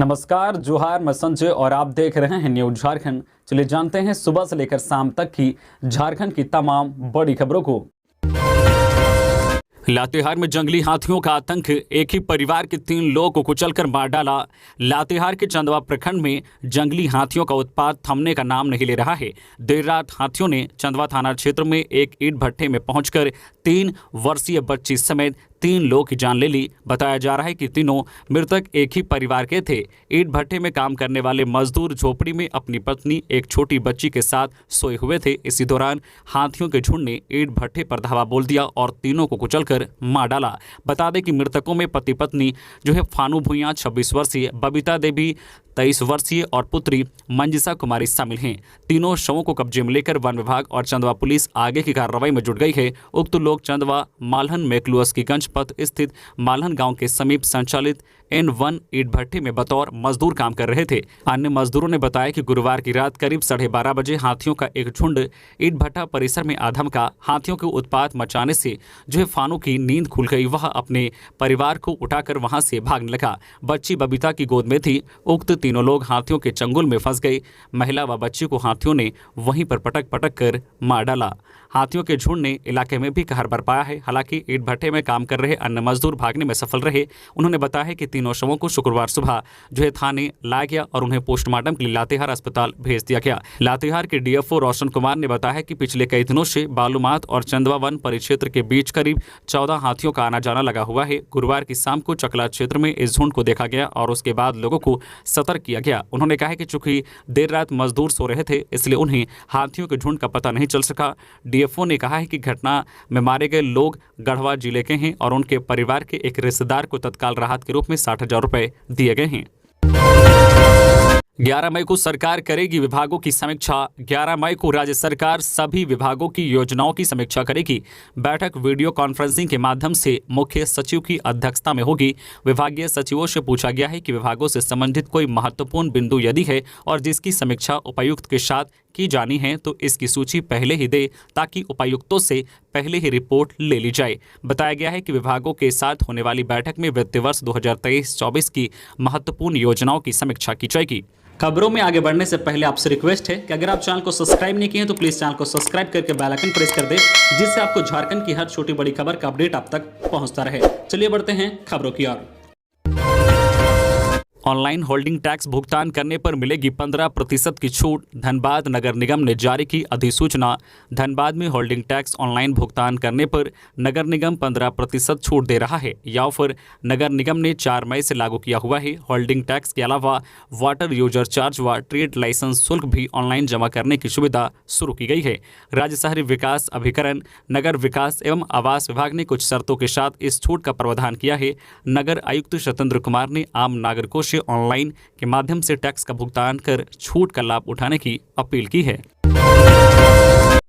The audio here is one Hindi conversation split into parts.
नमस्कार, जोहार, मैं संजय और आप देख रहे हैं न्यूज झारखंड। चलिए जानते हैं सुबह से लेकर शाम तक की झारखंड की तमाम बड़ी खबरों को। लातेहार में जंगली हाथियों का आतंक, एक ही परिवार के 3 लोगों को कुचलकर मार डाला। लातेहार के चंदवा प्रखंड में जंगली हाथियों का उत्पात थमने का नाम नहीं ले रहा है। देर रात हाथियों ने चंदवा थाना क्षेत्र में एक ईंट भट्ठे में पहुंचकर 3 वर्षीय बच्ची समेत 3 लोगों की जान ले ली। बताया जा रहा है कि तीनों मृतक एक ही परिवार के थे। ईंट भट्ठे में काम करने वाले मजदूर झोपड़ी में अपनी पत्नी, एक छोटी बच्ची के साथ सोए हुए थे। इसी दौरान हाथियों के झुंड ने ईंट भट्ठे पर धावा बोल दिया और तीनों को कुचलकर मार डाला। बता दें कि मृतकों में पति पत्नी जो है फानू भुइयां 26 वर्षीय, बबीता देवी 23 वर्षीय और पुत्री मंजिशा कुमारी शामिल हैं। तीनों शवों को कब्जे में लेकर वन विभाग और चंदवा पुलिस आगे की कार्रवाई में जुट गई है। उक्त लोग चंदवा मालहन मेकलुअस की गंज पथ स्थित मालहन गांव के समीप संचालित N1 ईंट भट्ठे में बतौर मजदूर काम कर रहे थे। अन्य मजदूरों ने बताया कि गुरुवार की रात करीब 12:30 बजे हाथियों का एक झुंड ईंट भट्ठा परिसर में आधम का। हाथियों के उत्पात मचाने से जो है फानू की नींद खुल गई। वह अपने परिवार को उठाकर वहां से भागने लगा। बच्ची बबीता की गोद में थी। उक्त तीनों लोग हाथियों के चंगुल में फंस गए। महिला व बच्ची को हाथियों ने वहीं पर पटक पटक कर मार डाला। हाथियों के झुंड ने इलाके में भी कहर बरपाया है। हालांकि ईंट भट्ठे में काम कर रहे अन्य मजदूर भागने में सफल रहे। उन्होंने बताया है कि तीनों शवों को शुक्रवार सुबह जो है थाने लाया गया और उन्हें पोस्टमार्टम के लिए लातेहार अस्पताल भेज दिया गया। लातेहार के डीएफओ रोशन कुमार ने बताया कि पिछले कई दिनों से बालूमाथ और चंदवा वन परिक्षेत्र के बीच करीब 14 हाथियों का आना जाना लगा हुआ है। गुरुवार की शाम को चकला क्षेत्र में इस झुंड को देखा गया और उसके बाद लोगों को सतर्क किया गया। उन्होंने कहा कि चूंकि देर रात मजदूर सो रहे थे, इसलिए उन्हें हाथियों के झुंड का पता नहीं चल सका। डीएफओ ने कहा है कि घटना में मारे गए लोग गढ़वा जिले के हैं और उनके परिवार के एक रिश्तेदार को तत्काल राहत के रूप में 60,000 रुपए दिए गए हैं। 11 मई को सरकार करेगी विभागों की समीक्षा। 11 मई को राज्य सरकार सभी विभागों की योजनाओं की समीक्षा करेगी। बैठक वीडियो कॉन्फ्रेंसिंग के माध्यम से मुख्य सचिव की अध्यक्षता में होगी। विभागीय सचिवों से पूछा गया है कि विभागों से संबंधित कोई महत्वपूर्ण बिंदु यदि है और जिसकी समीक्षा उपायुक्त के साथ की जानी है तो इसकी सूची पहले ही दे, ताकि उपायुक्तों से पहले ही रिपोर्ट ले ली जाए। बताया गया है कि विभागों के साथ होने वाली बैठक में वित्तीय वर्ष 2023-24 की महत्वपूर्ण योजनाओं की समीक्षा की जाएगी। खबरों में आगे बढ़ने से पहले आपसे रिक्वेस्ट है कि अगर आप चैनल को सब्सक्राइब नहीं किए तो प्लीज चैनल को सब्सक्राइब करके बेल आइकन प्रेस कर दे, जिससे आपको झारखंड की हर छोटी बड़ी खबर का अपडेट आप तक पहुंचता रहे। चलिए बढ़ते हैं खबरों की ओर। ऑनलाइन होल्डिंग टैक्स भुगतान करने पर मिलेगी 15% की छूट। धनबाद नगर निगम ने जारी की अधिसूचना। धनबाद में होल्डिंग टैक्स ऑनलाइन भुगतान करने पर नगर निगम 15% छूट दे रहा है। यह ऑफर नगर निगम ने 4 मई से लागू किया हुआ है। होल्डिंग टैक्स के अलावा वाटर यूजर चार्ज व ट्रेड लाइसेंस शुल्क भी ऑनलाइन जमा करने की सुविधा शुरू की गई है। राज्य शहरी विकास अभिकरण, नगर विकास एवं आवास विभाग ने कुछ शर्तों के साथ इस छूट का प्रावधान किया है। नगर आयुक्त सत्येंद्र कुमार ने आम नागरिकों से ऑनलाइन के माध्यम से टैक्स का भुगतान कर छूट का लाभ उठाने की अपील की है।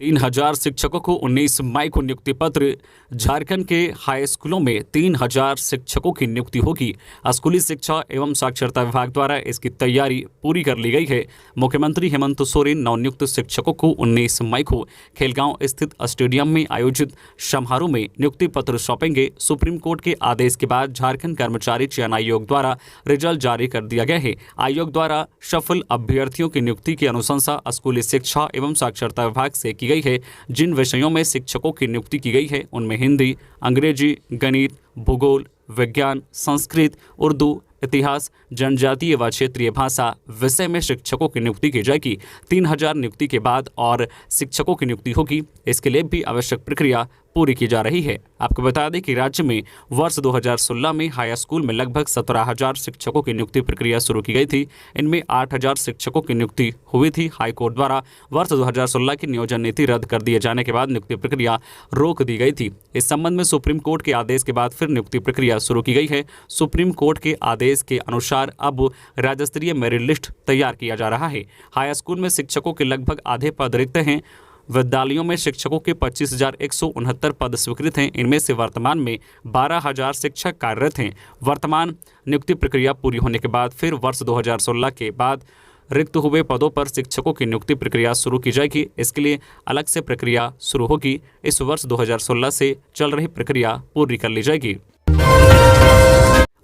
3000 शिक्षकों को 19 मई को नियुक्ति पत्र। झारखंड के हाई स्कूलों में 3000 शिक्षकों की नियुक्ति होगी। स्कूली शिक्षा एवं साक्षरता विभाग द्वारा इसकी तैयारी पूरी कर ली गई है। मुख्यमंत्री हेमंत सोरेन नवनियुक्त शिक्षकों को 19 मई को खेलगांव स्थित स्टेडियम में आयोजित समारोह में नियुक्ति पत्र सौंपेंगे। सुप्रीम कोर्ट के आदेश के बाद झारखंड कर्मचारी चयन आयोग द्वारा रिजल्ट जारी कर दिया गया है। आयोग द्वारा सफल अभ्यर्थियों की नियुक्ति की अनुशंसा स्कूली शिक्षा एवं साक्षरता विभाग से की गई है। जिन विषयों में शिक्षकों की नियुक्ति की गई है उनमें हिंदी, अंग्रेजी, गणित, भूगोल, विज्ञान, संस्कृत, उर्दू, इतिहास, जनजातीय व क्षेत्रीय भाषा विषय में शिक्षकों की नियुक्ति की जाएगी। 3000 नियुक्ति के बाद और शिक्षकों की नियुक्ति होगी। इसके लिए भी आवश्यक प्रक्रिया पूरी की जा रही है। आपको बता दें कि राज्य में वर्ष 2016 में हाई स्कूल में लगभग 17,000 शिक्षकों की नियुक्ति प्रक्रिया शुरू की गई थी। इनमें 8,000 शिक्षकों की नियुक्ति हुई थी। हाई कोर्ट द्वारा वर्ष 2016 की नियोजन नीति रद्द कर दिए जाने के बाद नियुक्ति प्रक्रिया रोक दी गई थी। इस संबंध में सुप्रीम कोर्ट के आदेश के बाद फिर नियुक्ति प्रक्रिया शुरू की गई है। सुप्रीम कोर्ट के आदेश के अनुसार अब राज्य स्तरीय मेरिट लिस्ट तैयार किया जा रहा है। हाई स्कूल में शिक्षकों के लगभग आधे पद रिक्त हैं। विद्यालयों में शिक्षकों के 25,169 पद स्वीकृत हैं। इनमें से वर्तमान में 12,000 शिक्षक कार्यरत हैं। वर्तमान नियुक्ति प्रक्रिया पूरी होने के बाद फिर वर्ष 2016 के बाद रिक्त हुए पदों पर शिक्षकों की नियुक्ति प्रक्रिया शुरू की जाएगी। इसके लिए अलग से प्रक्रिया शुरू होगी। इस वर्ष 2016 से चल रही प्रक्रिया पूरी कर ली जाएगी।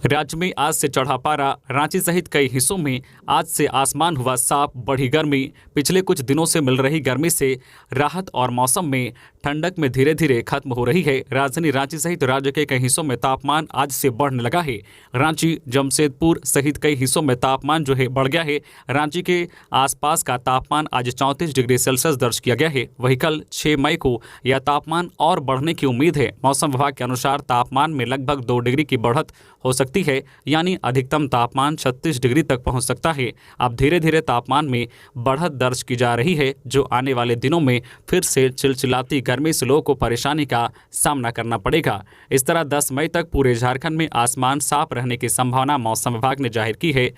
राज्य में आज से चढ़ा पारा। रांची सहित कई हिस्सों में आज से आसमान हुआ साफ। बढ़ी गर्मी। पिछले कुछ दिनों से मिल रही गर्मी से राहत और मौसम में ठंडक में धीरे धीरे खत्म हो रही है। राजधानी रांची सहित राज्य के कई हिस्सों में तापमान आज से बढ़ने लगा है। रांची, जमशेदपुर सहित कई हिस्सों में तापमान जो है बढ़ गया है। रांची के आसपास का तापमान आज 34 डिग्री सेल्सियस दर्ज किया गया है। वहीं कल 6 मई को यह तापमान और बढ़ने की उम्मीद है। मौसम विभाग के अनुसार तापमान में लगभग 2 डिग्री की बढ़त हो सकती है, यानी अधिकतम तापमान 36 डिग्री तक पहुंच सकता है। अब धीरे धीरे तापमान में बढ़त दर्ज की जा रही है, जो आने वाले दिनों में फिर से चिलचिलाती गर्मी से लोगों को परेशानी का सामना करना पड़ेगा। इस तरह 10 मई तक पूरे झारखंड में आसमान साफ रहने की संभावना मौसम विभाग ने जाहिर की है।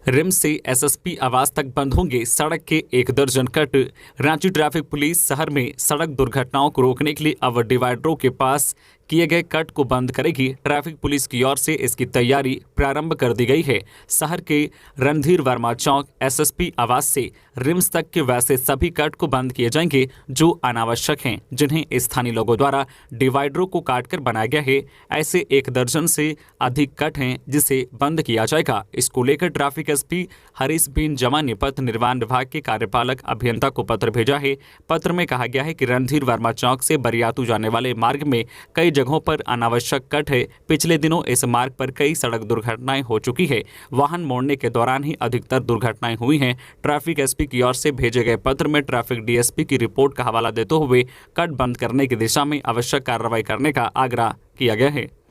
रिम्स से एसएसपी आवास तक बंद होंगे सड़क के 1 दर्जन कट। रांची ट्रैफिक पुलिस शहर में सड़क दुर्घटनाओं को रोकने के लिए अब डिवाइडरों के पास किए गए कट को बंद करेगी। ट्रैफिक पुलिस की ओर से इसकी तैयारी प्रारंभ कर दी गई है। शहर के रणधीर वर्मा चौक एसएसपी आवास से रिम्स तक के वैसे सभी कट को बंद किए जाएंगे जो अनावश्यक हैं, जिन्हें स्थानीय लोगों द्वारा डिवाइडरों को काटकर बनाया गया है। ऐसे 1 दर्जन से अधिक कट हैं जिसे बंद किया जाएगा। इसको लेकर ट्रैफिक एसपी हरीश बिन जमा ने पथ निर्माण विभाग के कार्यपालक अभियंता को पत्र भेजा है। पत्र में कहा गया है कि रणधीर वर्मा चौक से बरियातू जाने वाले मार्ग में कई जगहों पर अनावश्यक कट है। पिछले दिनों इस मार्ग पर कई सड़क दुर्घटनाएं हो चुकी है। वाहन मोड़ने के दौरान ही अधिकतर दुर्घटनाएं हुई हैं। ट्रैफिक एसपी की ओर से भेजे गए पत्र में ट्रैफिक डीएसपी की रिपोर्ट का हवाला देते हुए कट बंद करने की दिशा में आवश्यक कार्रवाई करने का आग्रह किया गया है।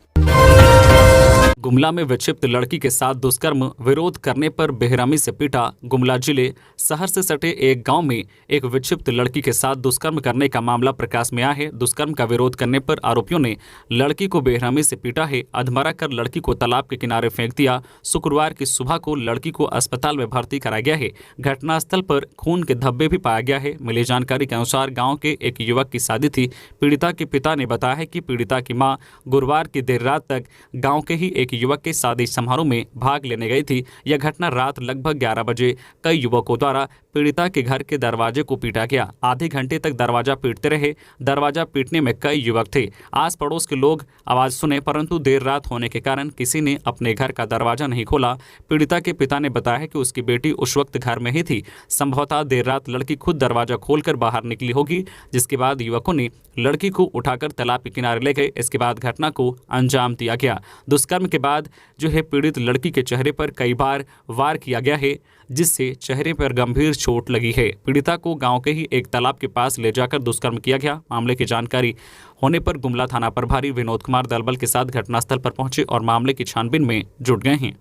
गुमला में विक्षिप्त लड़की के साथ दुष्कर्म, विरोध करने पर बेरहमी से पीटा। गुमला जिले शहर से सटे एक गांव में एक विक्षिप्त लड़की के साथ दुष्कर्म करने का मामला प्रकाश में आया है। दुष्कर्म का विरोध करने पर आरोपियों ने लड़की को बेरहमी से पीटा है। अधमरा कर लड़की को तालाब के किनारे फेंक दिया। शुक्रवार की सुबह को लड़की को अस्पताल में भर्ती कराया गया है। घटनास्थल पर खून के धब्बे भी पाया गया है। मिली जानकारी के अनुसार गाँव के एक युवक की शादी थी। पीड़िता के पिता ने बताया है कि पीड़िता की मां गुरुवार की देर रात तक गाँव के ही एक युवक के शादी समारोह में भाग लेने गई थी। यह घटना रात लगभग 11 बजे कई युवकों द्वारा पीड़िता के घर के दरवाजे को पीटा गया। आधे घंटे तक दरवाजा पीटते रहे। दरवाजा पीटने में कई युवक थे। आस पड़ोस के लोग आवाज सुने, परंतु देर रात होने के कारण किसी ने अपने घर का दरवाजा नहीं खोला। पीड़िता के पिता ने बताया कि उसकी बेटी उस वक्त घर में ही थी। संभवतः देर रात लड़की खुद दरवाजा खोलकर बाहर निकली होगी, जिसके बाद युवकों ने लड़की को उठाकर तालाब के किनारे ले गए। इसके बाद घटना को अंजाम दिया गया। दुष्कर्म के बाद जो है पीड़ित लड़की के चेहरे पर कई बार वार किया गया है, जिससे चेहरे पर गंभीर चोट लगी है। पीड़िता को गांव के ही एक तालाब के पास ले जाकर दुष्कर्म किया गया। मामले की जानकारी होने पर गुमला थाना प्रभारी विनोद कुमार दलबल के साथ घटनास्थल पर पहुंचे और मामले की छानबीन में जुट गए हैं।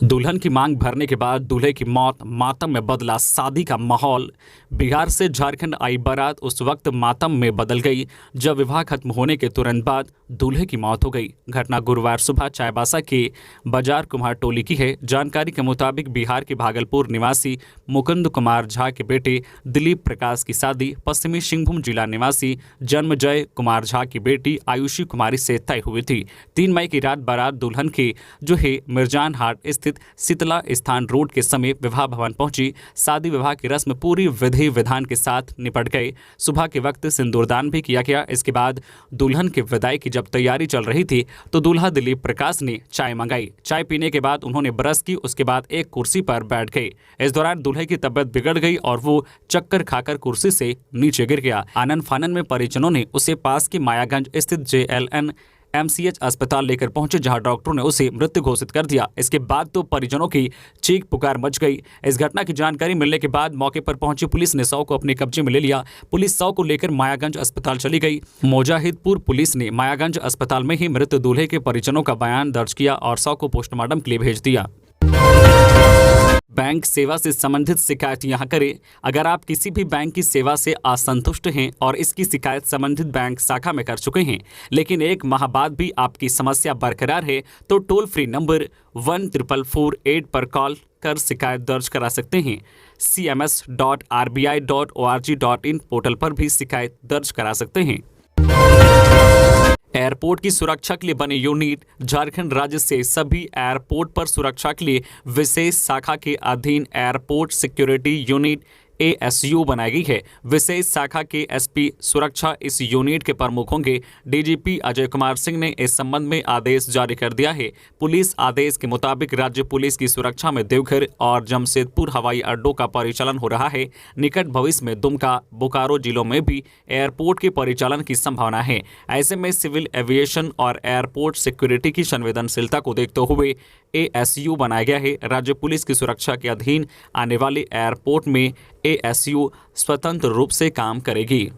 दुल्हन की मांग भरने के बाद दूल्हे की मौत, मातम में बदला शादी का माहौल। बिहार से झारखंड आई बारात उस वक्त मातम में बदल गई जब विवाह खत्म होने के तुरंत बाद दूल्हे की मौत हो गई। घटना गुरुवार सुबह चाईबासा के बाजार कुम्हार टोली की है। जानकारी के मुताबिक बिहार के भागलपुर निवासी मुकुंद कुमार झा के बेटे दिलीप प्रकाश की शादी पश्चिमी सिंहभूम जिला निवासी जन्मजय कुमार झा की बेटी आयुषी कुमारी से तय हुई थी। 3 मई की रात बारात दुल्हन के जो है मिर्जान हाट स्थित शीतला स्थान रोड के समीप विवाह भवन पहुंची। शादी विवाह की रस्म पूरी विधि विधान के साथ निपट गई। सुबह के वक्त सिंदूरदान भी किया गया। इसके बाद दुल्हन के विदाई की जब तैयारी चल रही थी तो दूल्हा दिलीप प्रकाश ने चाय मंगाई। चाय पीने के बाद उन्होंने ब्रश की। उसके बाद एक कुर्सी पर बैठ गए। इस दौरान दूल्हे की तबीयत बिगड़ गई और वो चक्कर खाकर कुर्सी से नीचे गिर गया। आनन फानन में परिजनों ने उसे पास के मायागंज स्थित JLN MCH अस्पताल लेकर पहुंचे, जहां डॉक्टरों ने उसे मृत घोषित कर दिया। इसके बाद तो परिजनों की चीख पुकार मच गई। इस घटना की जानकारी मिलने के बाद मौके पर पहुंची पुलिस ने शव को अपने कब्जे में ले लिया। पुलिस शव को लेकर मायागंज अस्पताल चली गई। मोजाहिदपुर पुलिस ने मायागंज अस्पताल में ही मृत दूल्हे के परिजनों का बयान दर्ज किया और शव को पोस्टमार्टम के लिए भेज दिया। बैंक सेवा से संबंधित शिकायत यहां करें। अगर आप किसी भी बैंक की सेवा से असंतुष्ट हैं और इसकी शिकायत संबंधित बैंक शाखा में कर चुके हैं, लेकिन 1 माह बाद भी आपकी समस्या बरकरार है, तो टोल फ्री नंबर 1448 पर कॉल कर शिकायत दर्ज करा सकते हैं। cms.rbi.org.in पोर्टल पर भी शिकायत दर्ज करा सकते हैं। एयरपोर्ट की सुरक्षा के लिए बने यूनिट। झारखंड राज्य से सभी एयरपोर्ट पर सुरक्षा के लिए विशेष शाखा के अधीन एयरपोर्ट सिक्योरिटी यूनिट ASU बनाई गई है। विशेष शाखा के SP सुरक्षा इस यूनिट के प्रमुख होंगे। DGP अजय कुमार सिंह ने इस संबंध में आदेश जारी कर दिया है। पुलिस आदेश के मुताबिक राज्य पुलिस की सुरक्षा में देवघर और जमशेदपुर हवाई अड्डों का परिचालन हो रहा है। निकट भविष्य में दुमका, बोकारो जिलों में भी एयरपोर्ट के परिचालन की संभावना है। ऐसे में सिविल एविएशन और एयरपोर्ट सिक्योरिटी की संवेदनशीलता को देखते हुए ASU बनाया गया है। राज्य पुलिस की सुरक्षा के अधीन आने वाले एयरपोर्ट में ASU स्वतंत्र रूप से काम करेगी।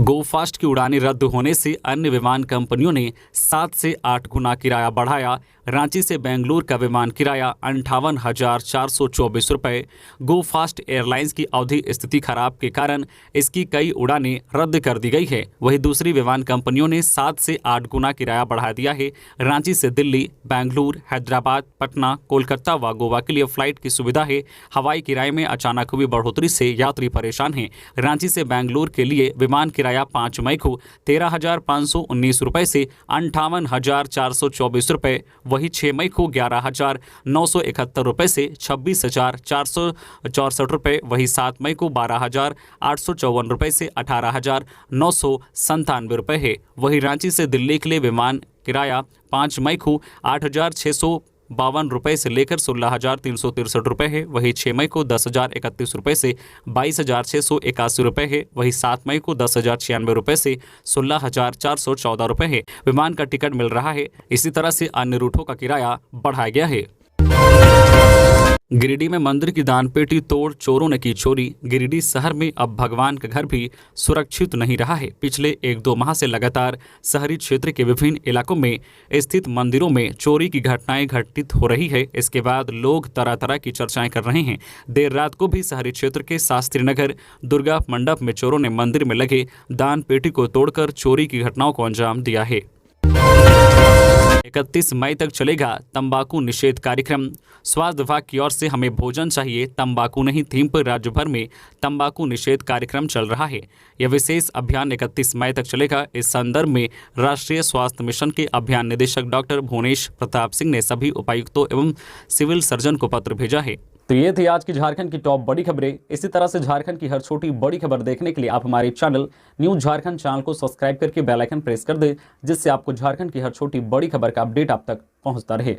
गो फास्ट की उड़ानें रद्द होने से अन्य विमान कंपनियों ने 7 से 8 गुना किराया बढ़ाया। रांची से बेंगलुरु का विमान किराया 58,424 रुपये। गो फास्ट एयरलाइंस की अवधि स्थिति खराब के कारण इसकी कई उड़ानें रद्द कर दी गई है। वहीं दूसरी विमान कंपनियों ने 7 से 8 गुना किराया बढ़ा दिया है। रांची से दिल्ली, बेंगलुरु, हैदराबाद, पटना, कोलकाता व गोवा के लिए फ्लाइट की सुविधा है। हवाई किराए में अचानक हुई बढ़ोतरी से यात्री परेशान हैं। रांची से बेंगलुरु के लिए विमान किराया 5 मई को 13,519 रुपये से 58,424 रुपये, वही 6 मई को 11,971 रुपये से 26,464 रुपये, वही 7 मई को 12,854 रुपये से 18,997 रुपये है। वही रांची से दिल्ली के लिए विमान किराया 5 मई को 8,652 रुपये से लेकर 16,363 रुपये है। वही 6 मई को 10,031 रुपये से 22,681 रुपये है। वही 7 मई को 10,096 रुपये से 16,414 रुपये है। विमान का टिकट मिल रहा है। इसी तरह से अन्य रूटों का किराया बढ़ाया गया है। गिरिडीह में मंदिर की दानपेटी तोड़ चोरों ने की चोरी। गिरिडीह शहर में अब भगवान का घर भी सुरक्षित नहीं रहा है। पिछले 1-2 माह से लगातार शहरी क्षेत्र के विभिन्न इलाकों में स्थित मंदिरों में चोरी की घटनाएं घटित हो रही है। इसके बाद लोग तरह तरह की चर्चाएं कर रहे हैं। देर रात को भी शहरी क्षेत्र के शास्त्री नगर दुर्गा मंडप में चोरों ने मंदिर में लगे दान पेटी को तोड़कर चोरी की घटनाओं को अंजाम दिया है। 31 मई तक चलेगा तंबाकू निषेध कार्यक्रम। स्वास्थ्य विभाग की ओर से हमें भोजन चाहिए, तंबाकू नहीं थीम पर राज्य भर में तंबाकू निषेध कार्यक्रम चल रहा है। यह विशेष अभियान 31 मई तक चलेगा। इस संदर्भ में राष्ट्रीय स्वास्थ्य मिशन के अभियान निदेशक डॉक्टर भुवनेश प्रताप सिंह ने सभी उपायुक्तों एवं सिविल सर्जन को पत्र भेजा है। तो ये थी आज की झारखंड की टॉप बड़ी खबरें। इसी तरह से झारखंड की हर छोटी बड़ी खबर देखने के लिए आप हमारे चैनल न्यूज़ झारखंड चैनल को सब्सक्राइब करके बेल आइकन प्रेस कर दें, जिससे आपको झारखंड की हर छोटी बड़ी खबर का अपडेट आप तक पहुंचता रहे।